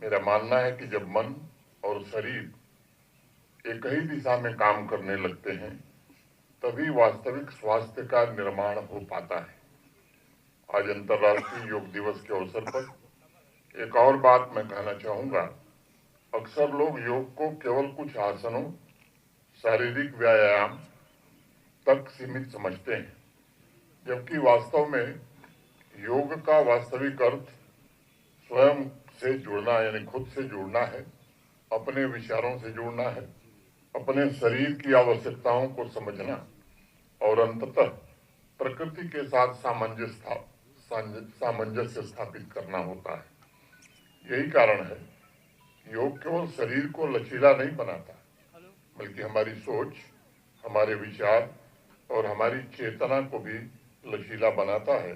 मेरा मानना है कि जब मन और शरीर एक ही दिशा में काम करने लगते हैं तभी वास्तविक स्वास्थ्य का निर्माण हो पाता है। आज अंतर्राष्ट्रीय योग दिवस के अवसर पर एक और बात मैं कहना चाहूंगा। अक्सर लोग योग को केवल कुछ आसनों, शारीरिक व्यायाम तक सीमित समझते हैं, जबकि वास्तव में योग का वास्तविक अर्थ स्वयं से जुड़ना यानी खुद से जुड़ना है, अपने विचारों से जुड़ना है, अपने शरीर की आवश्यकताओं को समझना और अंततः प्रकृति के साथ सामंजस्य स्थापित करना होता है। यही कारण है योग केवल शरीर को लचीला नहीं बनाता, बल्कि हमारी सोच, हमारे विचार और हमारी चेतना को भी लचीला बनाता है।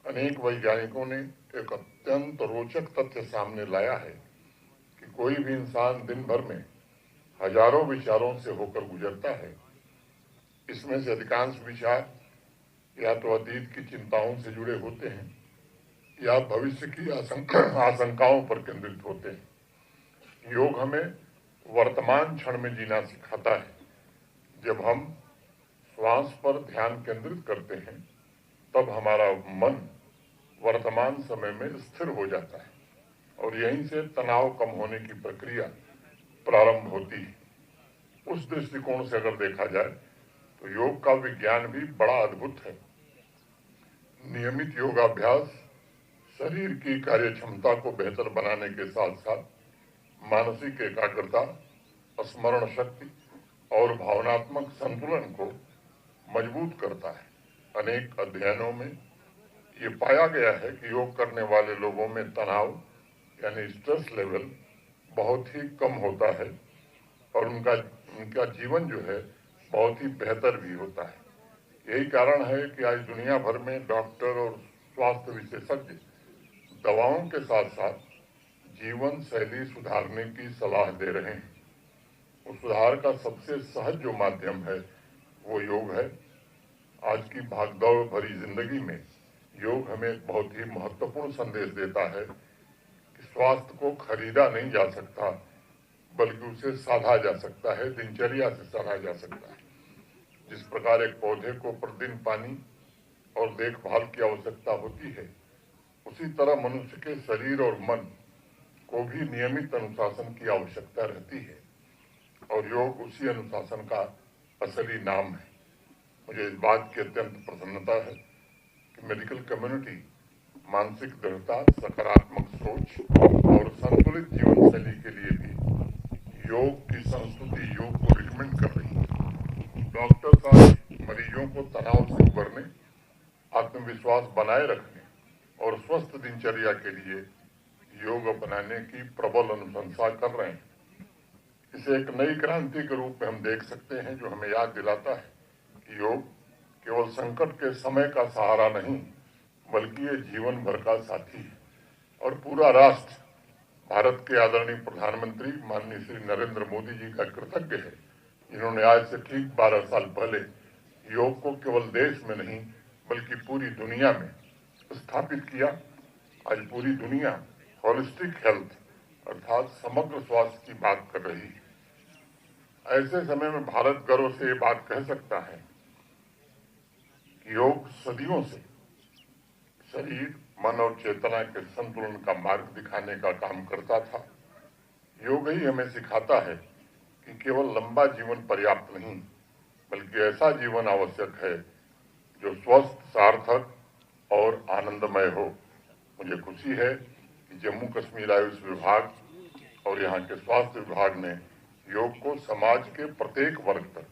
अनेक वैज्ञानिकों ने एक अत्यंत रोचक तथ्य सामने लाया है कि कोई भी इंसान दिन भर में हजारों विचारों से होकर गुजरता है। इसमें से अधिकांश विचार या तो अतीत की चिंताओं से जुड़े होते हैं या भविष्य की आशंकाओं पर केंद्रित होते हैं। योग हमें वर्तमान क्षण में जीना सिखाता है। जब हम श्वास पर ध्यान केंद्रित करते हैं तब हमारा मन वर्तमान समय में स्थिर हो जाता है और यहीं से तनाव कम होने की प्रक्रिया प्रारंभ होती है। उस दृष्टिकोण से अगर देखा जाए तो योग का विज्ञान भी बड़ा अद्भुत है। नियमित योगाभ्यास शरीर की कार्य क्षमता को बेहतर बनाने के साथ साथ मानसिक एकाग्रता, स्मरण शक्ति और भावनात्मक संतुलन को मजबूत करता है। अनेक अध्ययनों में ये पाया गया है कि योग करने वाले लोगों में तनाव यानी स्ट्रेस लेवल बहुत ही कम होता है और उनका जीवन जो है बहुत ही बेहतर भी होता है। यही कारण है कि आज दुनिया भर में डॉक्टर और स्वास्थ्य विशेषज्ञ दवाओं के साथ साथ जीवन शैली सुधारने की सलाह दे रहे हैं। उस सुधार का सबसे सहज जो माध्यम है वो योग है। आज की भागदौड़ भरी जिंदगी में योग हमें बहुत ही महत्वपूर्ण संदेश देता है कि स्वास्थ्य को खरीदा नहीं जा सकता, बल्कि उसे साधा जा सकता है, दिनचर्या से साधा जा सकता है। जिस प्रकार एक पौधे को प्रतिदिन पानी और देखभाल की आवश्यकता होती है, उसी तरह मनुष्य के शरीर और मन को भी नियमित अनुशासन की आवश्यकता रहती है और योग उसी अनुशासन का असली नाम है। मुझे इस बात की अत्यंत प्रसन्नता है कि मेडिकल कम्युनिटी मानसिक दृढ़ता, सकारात्मक सोच और संतुलित जीवन शैली के लिए भी योग की संस्कृति, योग को रिकमेंड कर रही है। डॉक्टर्स आज मरीजों को तनाव से उबरने, आत्मविश्वास बनाए रखने और स्वस्थ दिनचर्या के लिए योग अपनाने की प्रबल अनुशंसा कर रहे हैं। इसे एक नई क्रांति के रूप में हम देख सकते हैं जो हमें याद दिलाता है कि योग केवल संकट के समय का सहारा नहीं, बल्कि ये जीवन भर का साथी है। और पूरा राष्ट्र भारत के आदरणीय प्रधानमंत्री माननीय श्री नरेंद्र मोदी जी का कृतज्ञ है, जिन्होंने आज से ठीक 12 साल पहले योग को केवल देश में नहीं बल्कि पूरी दुनिया में स्थापित किया। आज पूरी दुनिया होलिस्टिक हेल्थ अर्थात समग्र स्वास्थ्य की बात कर रही है। ऐसे समय में भारत गर्व से ये बात कह सकता है कि योग सदियों से शरीर, मन और चेतना के संतुलन का मार्ग दिखाने का काम करता था। योग ही हमें सिखाता है कि केवल लंबा जीवन पर्याप्त नहीं, बल्कि ऐसा जीवन आवश्यक है जो स्वस्थ, सार्थक और आनंदमय हो। मुझे खुशी है कि जम्मू कश्मीर आयुष विभाग और यहाँ के स्वास्थ्य विभाग ने योग को समाज के प्रत्येक वर्ग तक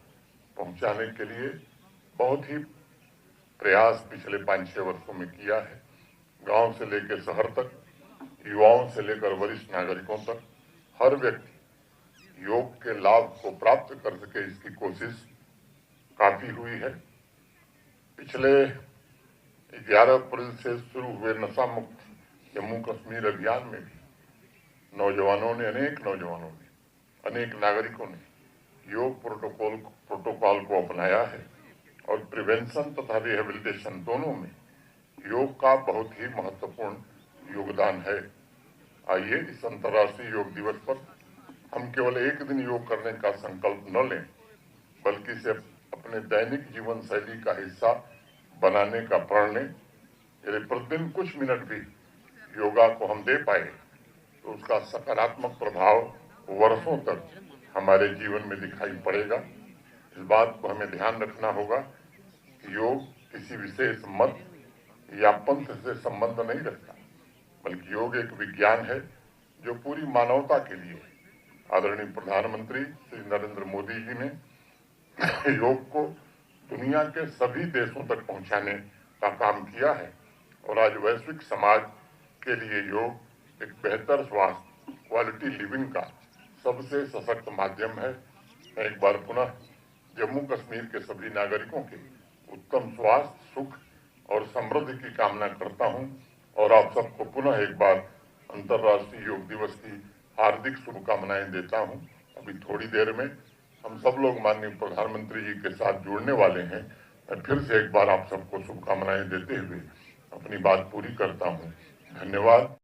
पहुंचाने के लिए बहुत ही प्रयास पिछले 5-6 वर्षों में किया है। गांव से लेकर शहर तक, युवाओं से लेकर वरिष्ठ नागरिकों तक हर व्यक्ति योग के लाभ को प्राप्त कर सके, इसकी कोशिश काफी हुई है। पिछले 11 अप्रैल से शुरू हुए नशा मुक्त जम्मू कश्मीर अभियान में भी अनेक नागरिकों ने योग प्रोटोकॉल को अपनाया है और प्रिवेंशन तथा रिहेबिलिटेशन दोनों में योग का बहुत ही महत्वपूर्ण योगदान है। आइए इस अंतर्राष्ट्रीय योग दिवस पर हम केवल एक दिन योग करने का संकल्प न लें, बल्कि इसे अपने दैनिक जीवन शैली का हिस्सा बनाने का प्रण लें। यदि प्रतिदिन कुछ मिनट भी योगा को हम दे पाए तो उसका सकारात्मक प्रभाव वर्षों तक हमारे जीवन में दिखाई पड़ेगा। इस बात को हमें ध्यान रखना होगा कि योग किसी विशेष मत या पंथ से संबंध नहीं रखता, बल्कि योग एक विज्ञान है जो पूरी मानवता के लिए आदरणीय प्रधानमंत्री श्री नरेंद्र मोदी जी ने योग को दुनिया के सभी देशों तक पहुंचाने का काम किया है और आज वैश्विक समाज के लिए योग एक बेहतर स्वास्थ्य, क्वालिटी लिविंग का सबसे सशक्त माध्यम है। मैं एक बार पुनः जम्मू कश्मीर के सभी नागरिकों के उत्तम स्वास्थ्य, सुख और समृद्धि की कामना करता हूं और आप सबको पुनः एक बार अंतर्राष्ट्रीय योग दिवस की हार्दिक शुभकामनाएं देता हूं। अभी थोड़ी देर में हम सब लोग माननीय प्रधानमंत्री जी के साथ जुड़ने वाले हैं। मैं फिर से एक बार आप सबको शुभकामनाएं देते हुए अपनी बात पूरी करता हूं। धन्यवाद।